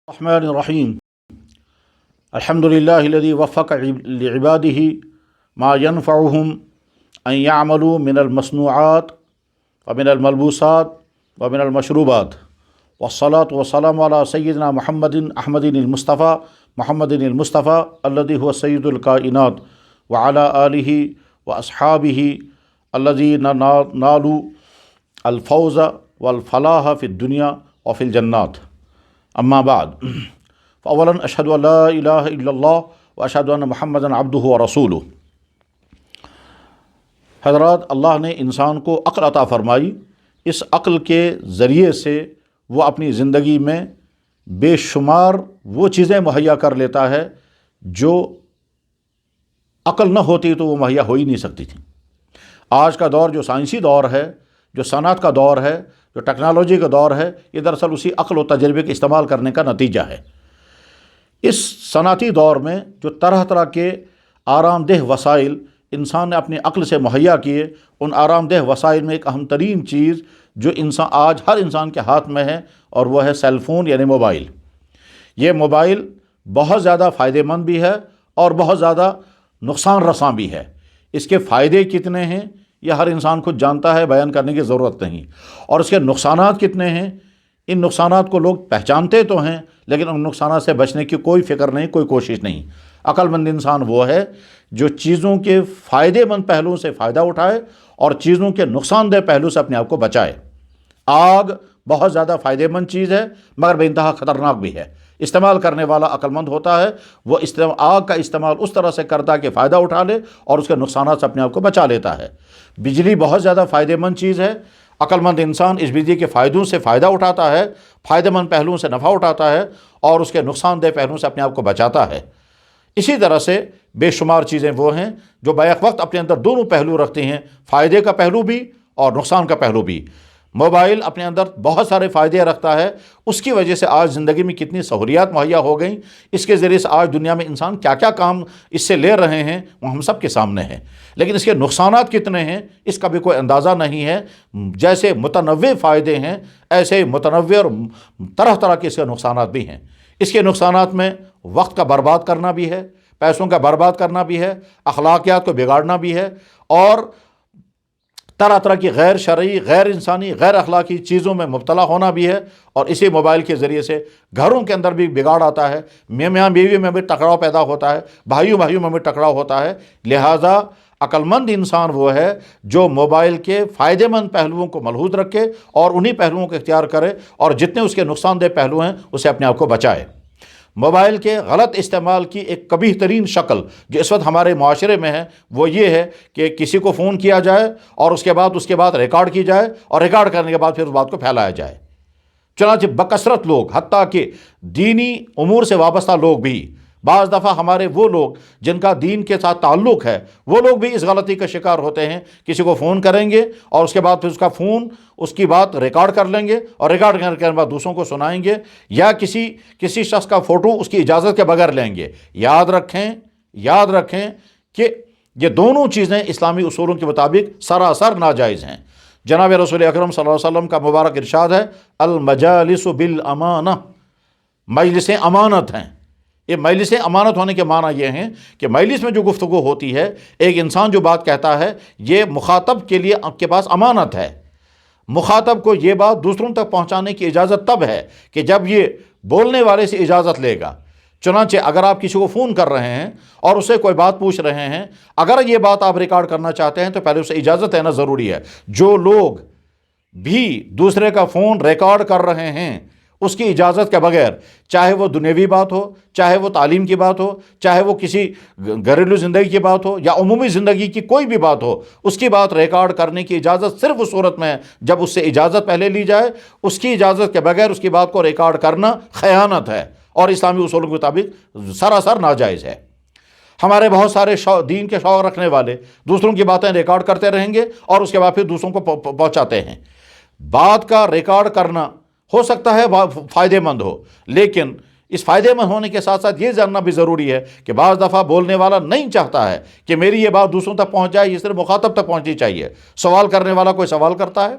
الرحمن الرحیم الحمد للہ الذی وفق لعباده ما ينفعهم ان يعملوا من المصنوعات ومن الملبوسات ومن المشروبات والصلاة والسلام على سیدنا محمد احمد المصطفى محمد المصطفى الذي هو سید الکائنات وعلى آلہ واصحابہ الذین نالوا الفوز والفلاح فی الدنیا وفی الجنات. اما بعد فاولا اشہد ان لا الہ الا اللہ واشہد ان محمدا عبدہ ورسولہ. حضرات، اللہ نے انسان کو عقل عطا فرمائی. اس عقل کے ذریعے سے وہ اپنی زندگی میں بے شمار وہ چیزیں مہیا کر لیتا ہے جو عقل نہ ہوتی تو وہ مہیا ہو ہی نہیں سکتی تھیں. آج کا دور جو سائنسی دور ہے، جو صنعت کا دور ہے، جو ٹیکنالوجی کا دور ہے، یہ دراصل اسی عقل و تجربے کے استعمال کرنے کا نتیجہ ہے. اس صنعتی دور میں جو طرح طرح کے آرام دہ وسائل انسان نے اپنی عقل سے مہیا کیے، ان آرام دہ وسائل میں ایک اہم ترین چیز جو آج ہر انسان کے ہاتھ میں ہے، اور وہ ہے سیل فون یعنی موبائل. یہ موبائل بہت زیادہ فائدہ مند بھی ہے اور بہت زیادہ نقصان رساں بھی ہے. اس کے فائدے کتنے ہیں یہ ہر انسان خود جانتا ہے، بیان کرنے کی ضرورت نہیں. اور اس کے نقصانات کتنے ہیں، ان نقصانات کو لوگ پہچانتے تو ہیں لیکن ان نقصانات سے بچنے کی کوئی فکر نہیں، کوئی کوشش نہیں. عقل مند انسان وہ ہے جو چیزوں کے فائدے مند پہلوؤں سے فائدہ اٹھائے اور چیزوں کے نقصان دہ پہلو سے اپنے آپ کو بچائے. آگ بہت زیادہ فائدہ مند چیز ہے مگر بے انتہا خطرناک بھی ہے. استعمال کرنے والا عقل مند ہوتا ہے، وہ آگ کا استعمال اس طرح سے کرتا ہے کہ فائدہ اٹھا لے اور اس کے نقصانات سے اپنے آپ کو بچا لیتا ہے. بجلی بہت زیادہ فائدہ مند چیز ہے. عقل مند انسان اس بجلی کے فائدوں سے فائدہ اٹھاتا ہے، فائدہ مند پہلوؤں سے نفع اٹھاتا ہے اور اس کے نقصان دہ پہلوؤں سے اپنے آپ کو بچاتا ہے. اسی طرح سے بے شمار چیزیں وہ ہیں جو بیک وقت اپنے اندر دونوں پہلو رکھتی ہیں، فائدے کا پہلو بھی اور نقصان کا پہلو بھی. موبائل اپنے اندر بہت سارے فائدے رکھتا ہے. اس کی وجہ سے آج زندگی میں کتنی سہولیات مہیا ہو گئیں. اس کے ذریعے سے آج دنیا میں انسان کیا کیا کام اس سے لے رہے ہیں وہ ہم سب کے سامنے ہیں. لیکن اس کے نقصانات کتنے ہیں اس کا بھی کوئی اندازہ نہیں ہے. جیسے متنوع فائدے ہیں ایسے متنوع اور طرح طرح کے اس کے نقصانات بھی ہیں. اس کے نقصانات میں وقت کا برباد کرنا بھی ہے، پیسوں کا برباد کرنا بھی ہے، اخلاقیات کو بگاڑنا بھی ہے اور طرح طرح کی غیر شرعی، غیر انسانی، غیر اخلاقی چیزوں میں مبتلا ہونا بھی ہے. اور اسی موبائل کے ذریعے سے گھروں کے اندر بھی بگاڑ آتا ہے، میاں بیوی میں بھی ٹکراؤ پیدا ہوتا ہے، بھائیوں میں بھی ٹکراؤ ہوتا ہے. لہٰذا عقل مند انسان وہ ہے جو موبائل کے فائدہ مند پہلوؤں کو ملحوظ رکھے اور انہی پہلوؤں کو اختیار کرے اور جتنے اس کے نقصان دہ پہلو ہیں اسے اپنے آپ کو بچائے. موبائل کے غلط استعمال کی ایک قبیح ترین شکل جو اس وقت ہمارے معاشرے میں ہے وہ یہ ہے کہ کسی کو فون کیا جائے اور اس کے بعد ریکارڈ کی جائے اور ریکارڈ کرنے کے بعد پھر اس بات کو پھیلایا جائے. چنانچہ بکثرت لوگ، حتیٰ کہ دینی امور سے وابستہ لوگ بھی، بعض دفعہ ہمارے وہ لوگ جن کا دین کے ساتھ تعلق ہے وہ لوگ بھی اس غلطی کا شکار ہوتے ہیں. کسی کو فون کریں گے اور اس کے بعد پھر اس کا فون اس کی بات ریکارڈ کر لیں گے اور ریکارڈ کرنے کے بعد دوسروں کو سنائیں گے یا کسی شخص کا فوٹو اس کی اجازت کے بغیر لیں گے. یاد رکھیں کہ یہ دونوں چیزیں اسلامی اصولوں کے مطابق سراسر ناجائز ہیں. جناب رسول اکرم صلی اللہ علیہ وسلم کا مبارک ارشاد ہے، المجالس بالامانہ، مجلسیں امانت ہیں. یہ مجلس امانت ہونے کے معنی یہ ہیں کہ مجلس میں جو گفتگو ہوتی ہے، ایک انسان جو بات کہتا ہے یہ مخاطب کے لیے آپ کے پاس امانت ہے. مخاطب کو یہ بات دوسروں تک پہنچانے کی اجازت تب ہے کہ جب یہ بولنے والے سے اجازت لے گا. چنانچہ اگر آپ کسی کو فون کر رہے ہیں اور اسے کوئی بات پوچھ رہے ہیں، اگر یہ بات آپ ریکارڈ کرنا چاہتے ہیں تو پہلے اسے اجازت لینا ضروری ہے. جو لوگ بھی دوسرے کا فون ریکارڈ کر رہے ہیں اس کی اجازت کے بغیر، چاہے وہ دنیاوی بات ہو، چاہے وہ تعلیم کی بات ہو، چاہے وہ کسی گھریلو زندگی کی بات ہو یا عمومی زندگی کی کوئی بھی بات ہو، اس کی بات ریکارڈ کرنے کی اجازت صرف اس صورت میں ہے جب اس سے اجازت پہلے لی جائے. اس کی اجازت کے بغیر اس کی بات کو ریکارڈ کرنا خیانت ہے اور اسلامی اصولوں کے مطابق سراسر ناجائز ہے. ہمارے بہت سارے دین کے شوق رکھنے والے دوسروں کی باتیں ریکارڈ کرتے رہیں گے اور اس کے بعد پھر دوسروں کو پہنچاتے ہیں. بات کا ریکارڈ کرنا ہو سکتا ہے فائدہ مند ہو، لیکن اس فائدہ مند ہونے کے ساتھ ساتھ یہ جاننا بھی ضروری ہے کہ بعض دفعہ بولنے والا نہیں چاہتا ہے کہ میری یہ بات دوسروں تک پہنچ جائے، یہ صرف مخاطب تک پہنچنی چاہیے. سوال کرنے والا کوئی سوال کرتا ہے،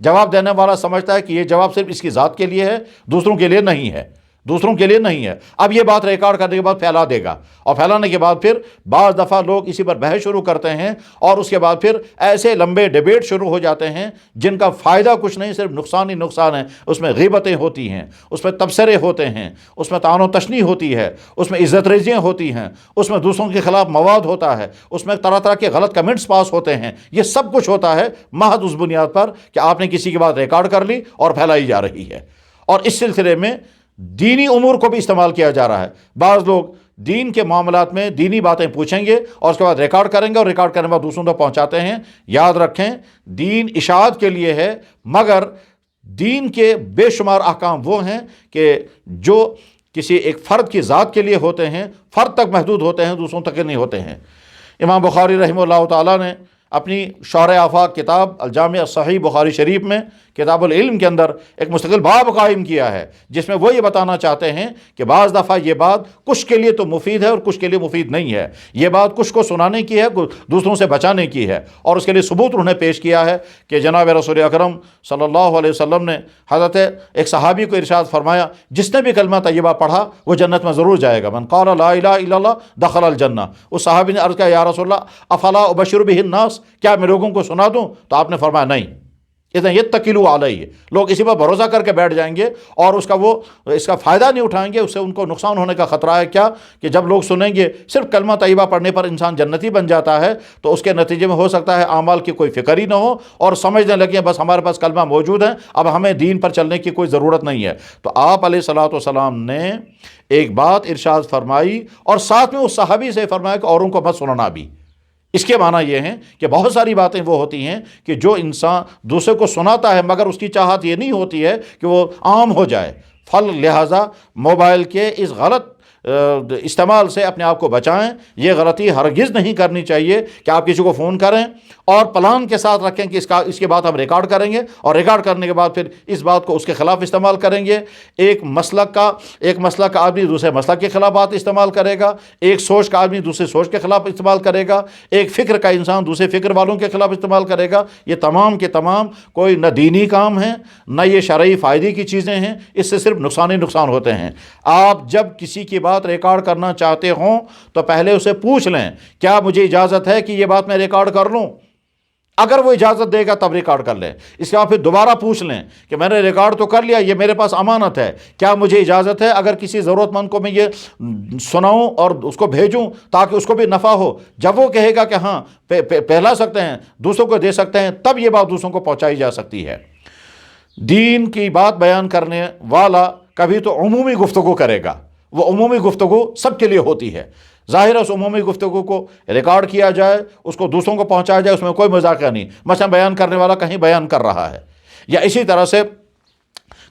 جواب دینے والا سمجھتا ہے کہ یہ جواب صرف اس کی ذات کے لیے ہے، دوسروں کے لیے نہیں ہے. دوسروں کے لیے نہیں ہے۔ اب یہ بات ریکارڈ کرنے کے بعد پھیلا دے گا، اور پھیلانے کے بعد پھر بعض دفعہ لوگ اسی پر بحث شروع کرتے ہیں، اور اس کے بعد پھر ایسے لمبے ڈیبیٹ شروع ہو جاتے ہیں جن کا فائدہ کچھ نہیں، صرف نقصان ہی نقصان ہے۔ اس میں غیبتیں ہوتی ہیں، اس میں تبصرے ہوتے ہیں، اس میں طعن و تشنیع ہوتی ہے، اس میں عزت ریزیاں ہوتی ہیں، اس میں دوسروں کے خلاف مواد ہوتا ہے، اس میں طرح طرح کے غلط کمنٹس پاس ہوتے ہیں۔ یہ سب کچھ ہوتا ہے محض اس بنیاد پر کہ آپ نے کسی کی بات ریکارڈ کر لی اور پھیلائی جا رہی ہے۔ اور اس سلسلے میں دینی امور کو بھی استعمال کیا جا رہا ہے۔ بعض لوگ دین کے معاملات میں دینی باتیں پوچھیں گے اور اس کے بعد ریکارڈ کریں گے، اور ریکارڈ کرنے کے بعد دوسروں تک پہنچاتے ہیں۔ یاد رکھیں، دین اشاعت کے لیے ہے، مگر دین کے بے شمار احکام وہ ہیں کہ جو کسی ایک فرد کی ذات کے لیے ہوتے ہیں، فرد تک محدود ہوتے ہیں، دوسروں تک نہیں ہوتے ہیں۔ امام بخاری رحمہ اللہ تعالیٰ نے اپنی شرح آفاق کتاب الجامع الصحیح بخاری شریف میں کتاب العلم کے اندر ایک مستقل باب قائم کیا ہے، جس میں وہ یہ بتانا چاہتے ہیں کہ بعض دفعہ یہ بات کچھ کے لیے تو مفید ہے اور کچھ کے لیے مفید نہیں ہے۔ یہ بات کچھ کو سنانے کی ہے، دوسروں سے بچانے کی ہے، اور اس کے لیے ثبوت انہوں نے پیش کیا ہے کہ جناب رسول اکرم صلی اللہ علیہ وسلم نے حضرت ایک صحابی کو ارشاد فرمایا، جس نے بھی کلمہ طیبہ پڑھا وہ جنت میں ضرور جائے گا، من قال لا الہ الا اللہ دخل الجنہ۔ اس صحابی نے عرض کیا، یا رسول اللہ افلا ابشر بہ الناس، کیا میں لوگوں کو سنا دوں؟ تو آپ نے فرمایا نہیں، اذن یتکلوا علیہ، لوگ اسی پر بھروسہ کر کے بیٹھ جائیں گے اور اس کا فائدہ نہیں اٹھائیں گے، اس سے ان کو نقصان ہونے کا خطرہ ہے۔ کیا کہ جب لوگ سنیں گے صرف کلمہ طیبہ پڑھنے پر انسان جنتی بن جاتا ہے، تو اس کے نتیجے میں ہو سکتا ہے اعمال کی کوئی فکر ہی نہ ہو اور سمجھنے لگیں بس ہمارے پاس کلمہ موجود ہے، اب ہمیں دین پر چلنے کی کوئی ضرورت نہیں ہے۔ تو آپ علیہ الصلوۃ والسلام نے ایک بات ارشاد فرمائی اور ساتھ میں اس صحابی سے فرمایا کہ اوروں کو مت سنانا بھی۔ اس کے معنی یہ ہیں کہ بہت ساری باتیں وہ ہوتی ہیں کہ جو انسان دوسرے کو سناتا ہے مگر اس کی چاہت یہ نہیں ہوتی ہے کہ وہ عام ہو جائے، لہٰذا موبائل کے اس غلط استعمال سے اپنے آپ کو بچائیں۔ یہ غلطی ہرگز نہیں کرنی چاہیے کہ آپ کسی کو فون کریں اور پلان کے ساتھ رکھیں کہ اس کے بعد ہم ریکارڈ کریں گے، اور ریکارڈ کرنے کے بعد پھر اس بات کو اس کے خلاف استعمال کریں گے۔ ایک مسلک کا آدمی دوسرے مسلک کے خلاف بات استعمال کرے گا، ایک سوچ کا آدمی دوسرے سوچ کے خلاف استعمال کرے گا، ایک فکر کا انسان دوسرے فکر والوں کے خلاف استعمال کرے گا۔ یہ تمام کے تمام کوئی نہ دینی کام ہیں نہ یہ شرعی فائدے کی چیزیں ہیں، اس سے صرف نقصان ہی نقصان ہوتے ہیں۔ آپ جب کسی کی بات ریکارڈ کرنا چاہتے ہوں تو پہلے اسے پوچھ لیں، کیا مجھے اجازت ہے کہ یہ بات میں ریکارڈ کر لوں؟ اگر وہ اجازت دے گا تب ریکارڈ کر لیں۔ اس کے بعد پھر دوبارہ پوچھ لیں کہ میں نے ریکارڈ تو کر لیا، یہ میرے پاس امانت ہے، کیا مجھے اجازت ہے اگر کسی ضرورت مند کو میں یہ سناؤں اور اس کو بھیجوں تاکہ اس کو بھی نفع ہو؟ جب وہ کہے گا کہ ہاں پھیلا سکتے ہیں، دوسروں کو دے سکتے ہیں، تب یہ بات دوسروں کو پہنچائی جا سکتی ہے۔ دین کی بات بیان کرنے والا کبھی تو عمومی گفتگو کرے گا، وہ عمومی گفتگو سب کے لیے ہوتی ہے۔ ظاہر ہے اس عمومی گفتگو کو ریکارڈ کیا جائے، اس کو دوسروں کو پہنچایا جائے، اس میں کوئی مذاقہ نہیں۔ مثلا بیان کرنے والا کہیں بیان کر رہا ہے، یا اسی طرح سے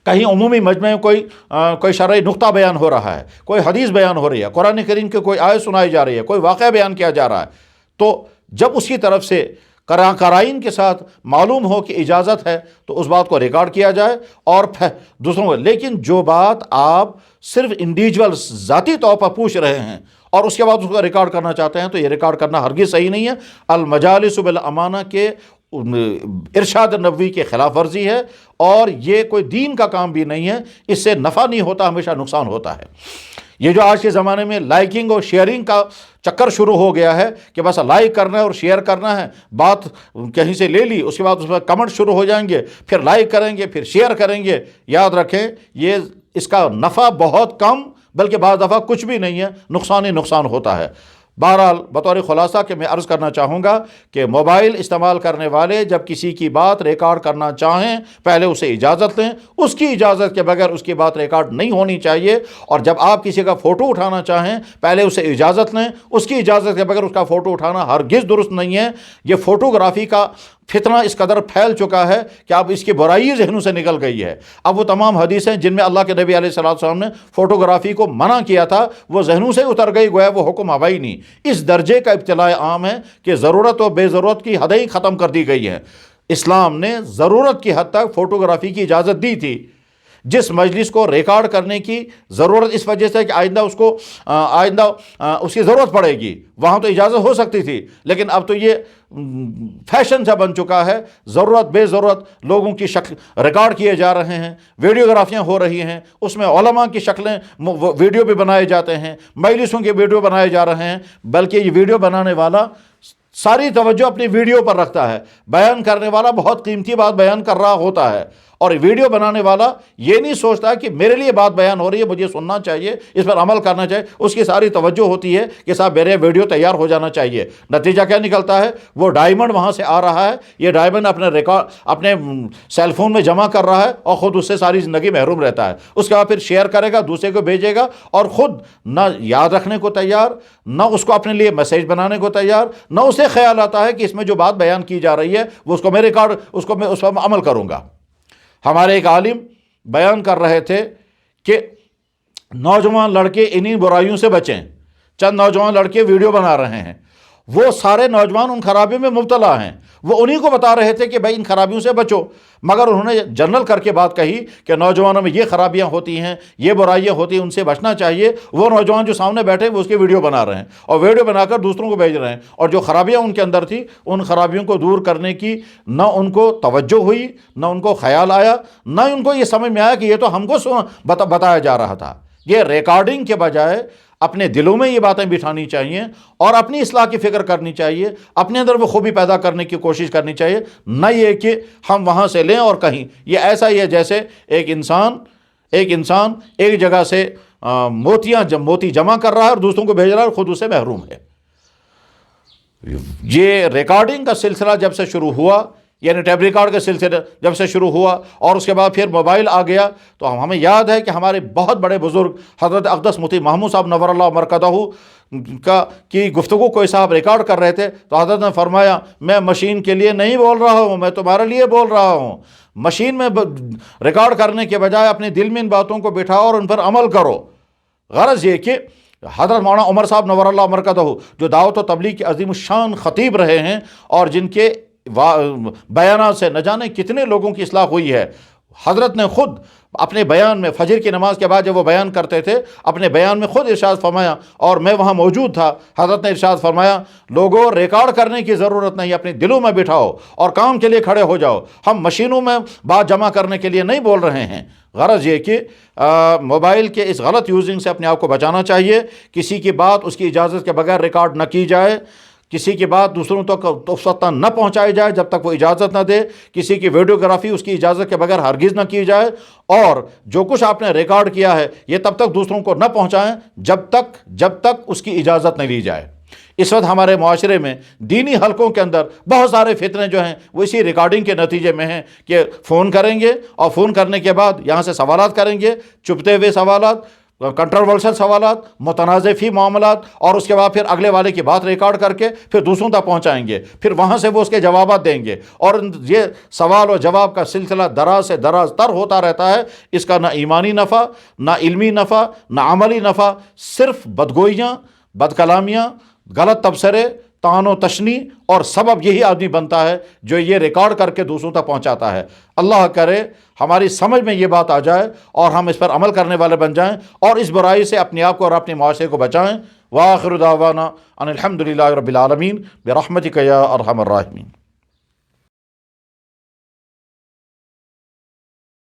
کہیں عمومی مجمع میں کوئی شرعی نقطہ بیان ہو رہا ہے، کوئی حدیث بیان ہو رہی ہے، قرآن کریم کی کوئی آیت سنائی جا رہی ہے، کوئی واقعہ بیان کیا جا رہا ہے، تو جب اس کی طرف سے قرائن کے ساتھ معلوم ہو کہ اجازت ہے تو اس بات کو ریکارڈ کیا جائے اور دوسروں کو۔ لیکن جو بات آپ صرف انڈیویجول ذاتی طور پر پوچھ رہے ہیں اور اس کے بعد اس کو ریکارڈ کرنا چاہتے ہیں تو یہ ریکارڈ کرنا ہرگز صحیح نہیں ہے۔ المجالس بالامانہ کے ارشاد نبوی کے خلاف ورزی ہے، اور یہ کوئی دین کا کام بھی نہیں ہے، اس سے نفع نہیں ہوتا، ہمیشہ نقصان ہوتا ہے۔ یہ جو آج کے زمانے میں لائکنگ اور شیئرنگ کا چکر شروع ہو گیا ہے کہ بس لائک کرنا ہے اور شیئر کرنا ہے، بات کہیں سے لے لی، اس کے بعد اس پر کمنٹ شروع ہو جائیں گے، پھر لائک کریں گے، پھر شیئر کریں گے۔ یاد رکھیں اس کا نفع بہت کم بلکہ بعض دفعہ کچھ بھی نہیں ہے، نقصان ہی نقصان ہوتا ہے۔ بہرحال بطور خلاصہ کہ میں عرض کرنا چاہوں گا کہ موبائل استعمال کرنے والے جب کسی کی بات ریکارڈ کرنا چاہیں پہلے اسے اجازت لیں، اس کی اجازت کے بغیر اس کی بات ریکارڈ نہیں ہونی چاہیے۔ اور جب آپ کسی کا فوٹو اٹھانا چاہیں پہلے اسے اجازت لیں، اس کی اجازت کے بغیر اس کا فوٹو اٹھانا ہرگز درست نہیں ہے۔ یہ فوٹوگرافی کا فتنہ اس قدر پھیل چکا ہے کہ اب اس کی برائی ذہنوں سے نکل گئی ہے۔ اب وہ تمام حدیثیں جن میں اللہ کے نبی علیہ الصلوۃ والسلام نے فوٹوگرافی کو منع کیا تھا وہ ذہنوں سے اتر گئی، گویا وہ حکم آبا ہی نہیں۔ اس درجے کا ابتلاء عام ہے کہ ضرورت و بے ضرورت کی حدیں ہی ختم کر دی گئی ہیں۔ اسلام نے ضرورت کی حد تک فوٹوگرافی کی اجازت دی تھی، جس مجلس کو ریکارڈ کرنے کی ضرورت اس وجہ سے کہ آئندہ اس کی ضرورت پڑے گی، وہاں تو اجازت ہو سکتی تھی، لیکن اب تو یہ فیشن سا بن چکا ہے، ضرورت بے ضرورت لوگوں کی شکل ریکارڈ کیے جا رہے ہیں، ویڈیوگرافیاں ہو رہی ہیں، اس میں علماء کی شکلیں ویڈیو بھی بنائے جاتے ہیں، مجلسوں کے ویڈیو بنائے جا رہے ہیں، بلکہ یہ ویڈیو بنانے والا ساری توجہ اپنی ویڈیو پر رکھتا ہے، بیان کرنے والا بہت قیمتی بات بیان کر رہا ہوتا ہے، اور ویڈیو بنانے والا یہ نہیں سوچتا کہ میرے لیے بات بیان ہو رہی ہے، مجھے سننا چاہیے، اس پر عمل کرنا چاہیے، اس کی ساری توجہ ہوتی ہے کہ صاحب میرے ویڈیو تیار ہو جانا چاہیے۔ نتیجہ کیا نکلتا ہے؟ وہ ڈائمنڈ وہاں سے آ رہا ہے، یہ ڈائمنڈ اپنے سیل فون میں جمع کر رہا ہے اور خود اس سے ساری زندگی محروم رہتا ہے۔ اس کے بعد پھر شیئر کرے گا، دوسرے کو بھیجے گا، اور خود نہ یاد رکھنے کو تیار، نہ اس کو اپنے لیے میسیج بنانے کو تیار، نہ اسے خیال آتا ہے کہ اس میں جو بات بیان کی جا رہی ہے وہ اس کو میں اس پر عمل کروں گا۔ ہمارے ایک عالم بیان کر رہے تھے کہ نوجوان لڑکے انہی برائیوں سے بچیں۔ چند نوجوان لڑکے ویڈیو بنا رہے ہیں، وہ سارے نوجوان ان خرابیوں میں مبتلا ہیں، وہ انہی کو بتا رہے تھے کہ بھائی ان خرابیوں سے بچو، مگر انہوں نے جنرل کر کے بات کہی کہ نوجوانوں میں یہ خرابیاں ہوتی ہیں، یہ برائیاں ہوتی ہیں، ان سے بچنا چاہیے۔ وہ نوجوان جو سامنے بیٹھے وہ اس کی ویڈیو بنا رہے ہیں اور ویڈیو بنا کر دوسروں کو بھیج رہے ہیں، اور جو خرابیاں ان کے اندر تھی ان خرابیوں کو دور کرنے کی نہ ان کو توجہ ہوئی، نہ ان کو خیال آیا، نہ ان کو یہ سمجھ میں آیا کہ یہ تو ہم کو بتایا جا رہا تھا۔ یہ ریکارڈنگ کے بجائے اپنے دلوں میں یہ باتیں بٹھانی چاہیے اور اپنی اصلاح کی فکر کرنی چاہیے، اپنے اندر وہ خوبی پیدا کرنے کی کوشش کرنی چاہیے، نہ یہ کہ ہم وہاں سے لیں اور کہیں۔ یہ ایسا ہی ہے جیسے ایک انسان ایک جگہ سے موتی جمع کر رہا ہے اور دوسروں کو بھیج رہا ہے اور خود اسے محروم ہے۔ یہ ریکارڈنگ کا سلسلہ جب سے شروع ہوا، یعنی ٹیپ ریکارڈ کا سلسلہ جب سے شروع ہوا اور اس کے بعد پھر موبائل آ گیا، تو ہمیں یاد ہے کہ ہمارے بہت بڑے بزرگ حضرت اقدس مفتی محمود صاحب نور اللہ مرکزہ کی گفتگو کوئی صاحب ریکارڈ کر رہے تھے، تو حضرت نے فرمایا میں مشین کے لیے نہیں بول رہا ہوں، میں تمہارے لیے بول رہا ہوں۔ مشین میں ریکارڈ کرنے کے بجائے اپنے دل میں ان باتوں کو بٹھاؤ اور ان پر عمل کرو۔ غرض یہ کہ حضرت مولانا عمر صاحب نور اللہ مرکزہ جو دعوت و تبلیغ کے عظیم الشان خطیب رہے ہیں اور جن کے بیانات سے نہ جانے کتنے لوگوں کی اصلاح ہوئی ہے، حضرت نے خود اپنے بیان میں فجر کی نماز کے بعد جب وہ بیان کرتے تھے، اپنے بیان میں خود ارشاد فرمایا، اور میں وہاں موجود تھا، حضرت نے ارشاد فرمایا لوگوں ریکارڈ کرنے کی ضرورت نہیں، اپنے دلوں میں بٹھاؤ اور کام کے لیے کھڑے ہو جاؤ، ہم مشینوں میں بات جمع کرنے کے لیے نہیں بول رہے ہیں۔ غرض یہ کہ موبائل کے اس غلط یوزنگ سے اپنے آپ کو بچانا چاہیے، کسی کی بات اس کی اجازت کے بغیر ریکارڈ نہ کی جائے، کسی کی بات دوسروں تک اس وقت نہ پہنچائی جائے جب تک وہ اجازت نہ دے، کسی کی ویڈیوگرافی اس کی اجازت کے بغیر ہرگز نہ کی جائے، اور جو کچھ آپ نے ریکارڈ کیا ہے یہ تب تک دوسروں کو نہ پہنچائیں جب تک اس کی اجازت نہ لی جائے۔ اس وقت ہمارے معاشرے میں دینی حلقوں کے اندر بہت سارے فتنے جو ہیں وہ اسی ریکارڈنگ کے نتیجے میں ہیں کہ فون کریں گے اور فون کرنے کے بعد یہاں سے سوالات کریں گے، چپتے ہوئے سوالات، کنٹروورشل سوالات، متنازع فی معاملات، اور اس کے بعد پھر اگلے والے کی بات ریکارڈ کر کے پھر دوسروں تک پہنچائیں گے، پھر وہاں سے وہ اس کے جوابات دیں گے، اور یہ سوال و جواب کا سلسلہ دراز سے دراز تر ہوتا رہتا ہے۔ اس کا نہ ایمانی نفع، نہ علمی نفع، نہ عملی نفع، صرف بدگوئیاں، بد کلامیاں، غلط تبصرے، طعن و تشنی، اور سبب یہی آدمی بنتا ہے جو یہ ریکارڈ کر کے دوسروں تک پہنچاتا ہے۔ اللہ کرے ہماری سمجھ میں یہ بات آ جائے اور ہم اس پر عمل کرنے والے بن جائیں اور اس برائی سے اپنے آپ کو اور اپنے معاشرے کو بچائیں۔ وآخر دعوانا ان الحمد للہ رب العالمین برحمتک یا ارحم الراحمین۔